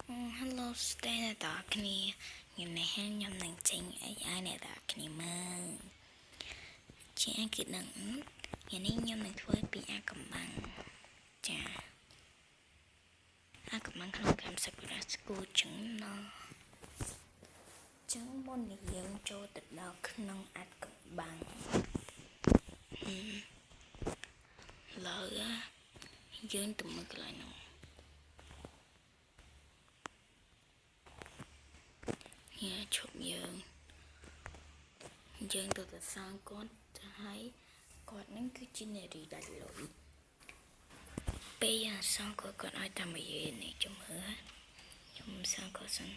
Hello, stay អ្នកទាំងអស់គ្នាខ្ញុំនេះខ្ញុំនឹងចេញ AI អ្នកទាំងអស់គ្នាមើលជាគេនឹងថ្ងៃនេះខ្ញុំនឹងធ្វើពីអាកំបាំងចាអាកំបាំងក្នុងកម្មសិក្សាស្គូលចឹងចឹងមុននេះយើងចូលទៅដល់ក្នុងអាកំបាំងឡើយយើងទៅមើលកន្លែងនោះឈប់យើងទៅសាងគាត់ទៅឲ្យគាត់នឹងគឺជានារីដាច់លុយពេលសាងគាត់ឲ្យតាមនិយាយនេះជំហឺខ្ញុំសាងគាត់សិន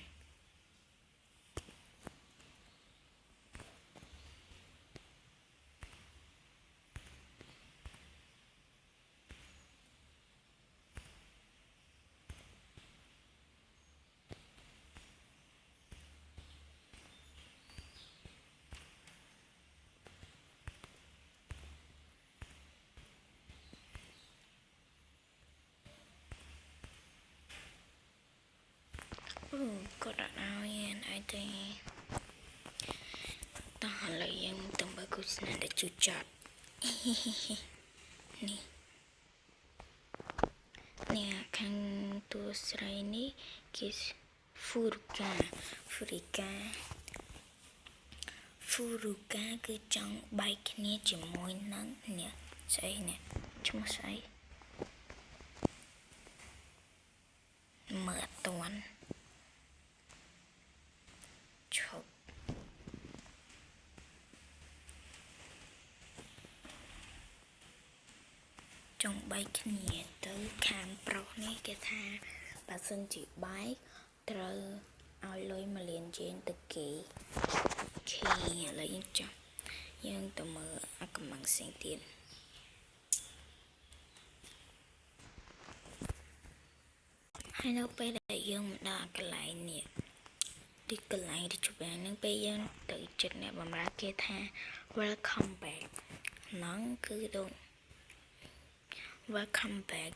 គាត់អត់ឲ្យឯងទេតោះឥឡូវយើងទៅមើលគូស្នេហ៍ដែលជឿចាប់នេះខាងតួស្រីនេះគេហ្វូរូកាគឺចង់បែកគ្នាជាមួយនឹងនេះស្អីនេះឈ្មោះស្អីមើលអត់ទាន់ឈប់ចង់បែកគ្នាទៅខាងប្រុសនេះគេថាបើសិនជាបែកត្រូវឲ្យលុយ1 លានយេនទៅគេឥឡូវយើងទៅមើលអាកំបាំងផ្សេងទៀតហើយនៅពេលដែលយើងមកដល់កន្លែងនេះទីកន្លែងរីជបែងហ្នឹងពេលយើងទៅចិត្តអ្នកបម្រើគេថា welcome back ហ្នឹងគឺដូច welcome back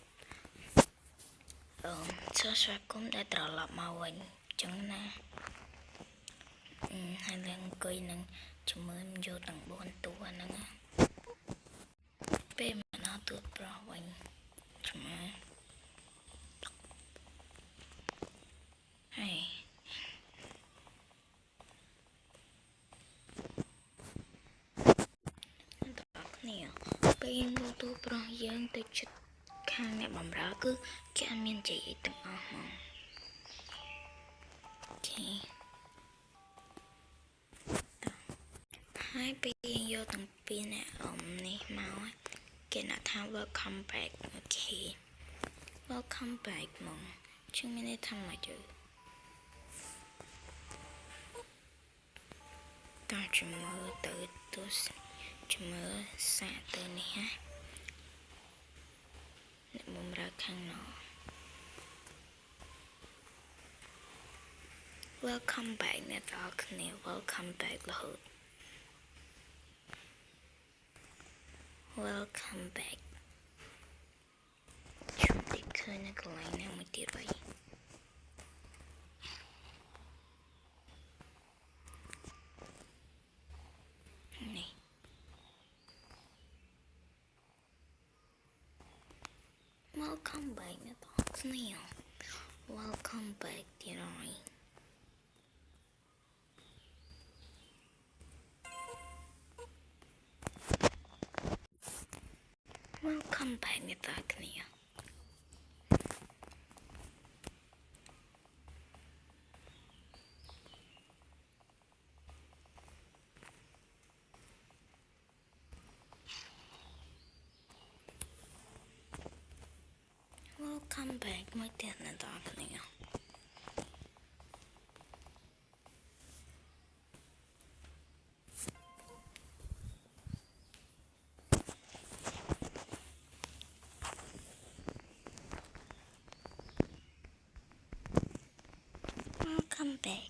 ស្វាគមន៍ដែលត្រឡប់មកវិញចឹងណាហើយឡើងអង្គុយនឹងជាមួយយកទាំង4តួហ្នឹងពេលមកដល់តួប្រុសវិញជាមួយហើយនេះពេលយើងតួប្រុសយើងទៅចិត្តខាងអ្នកបម្រើគឺគេអត់មាននិយាយទាំងអស់ហ្មងហើយពេលយើងយកទាំងពីរអ្នកនេះមកគេណាថា welcome back អូខេ welcome back មកជឿមានន័យថាម៉េចតើមើលទៅមើលសាកទៅនេះហ่ะអ្នកបម្រើខាងនោះ welcome back អ្នកទាំងអស់គ្នា welcome back រហូត welcome back ខ្ញុំទីឃើញនៅកន្លែងណាមួយទៀតវិញនេះ welcome back អ្នកទាំងអស់គ្នា welcome back ទៀតហើយwelcome back អ្នកទាំងអស់គ្នា welcome back មកទៀតអ្នកទាំងអស់គ្នាwelcome back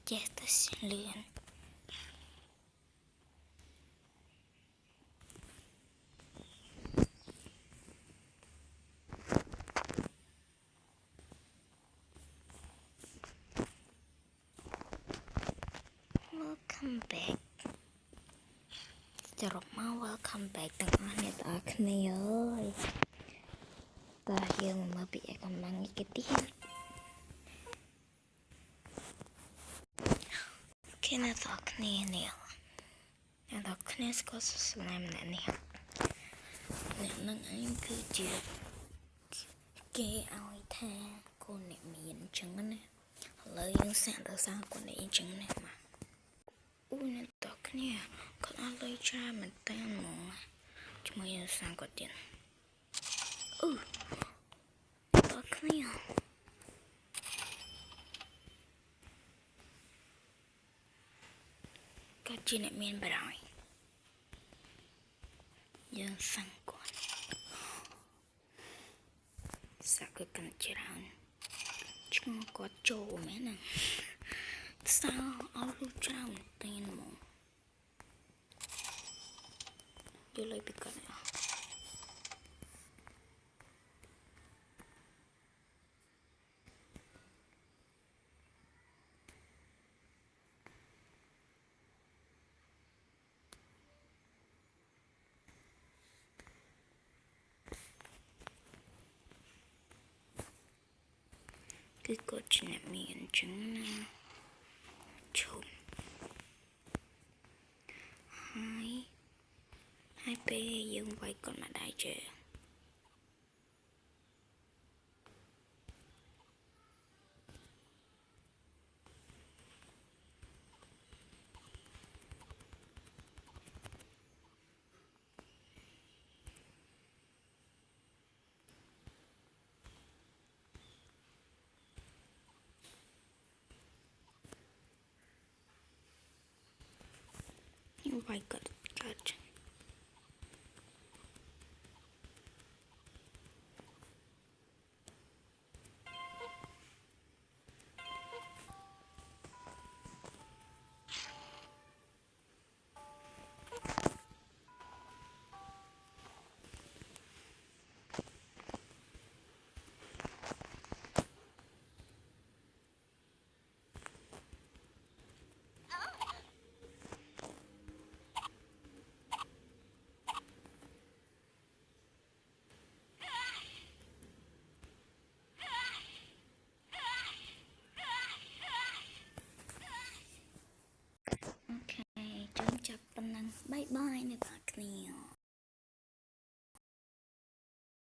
ចេះតែលឿន welcome back សរុបមក welcome back ទាំងអស់អ្នកទាំងអស់គ្នាអើយតើយើងមកពីឯកំឡាំងនេះគេទៀតគេអ្នកទាំងអស់គ្នានេះអ្នកទាំងអស់គ្នាស្គាល់សួស្ដីម្នាក់នេះអ្នកនឹងឯងគឺជាគេឲ្យថាកូនអ្នកមានអញ្ចឹងណាឥឡូវយើងសាកទៅសាកូនអ្នកអញ្ចឹងណាមកអូអ្នកទាំងអស់គ្នាគាត់អត់លុយច្រើនមែនតើហ្មងជាមួយយើងសាកគាត់ទៀតអូតើគ្នាគាត់ជាអ្នកមានបារម្ភយើងសាំងគាត់សាក់គាត់កាន់ច្រើនឈ្មោះគាត់ចូលមែនណាសោអស់រូបច្រើនតែនមកយល់ពីគាត់អស់គឺគាត់ជាអ្នកមានអញ្ចឹងណាឈប់ហើយពេលយើងវាយគាត់មកដែរជើយើងវាយគាត់កើត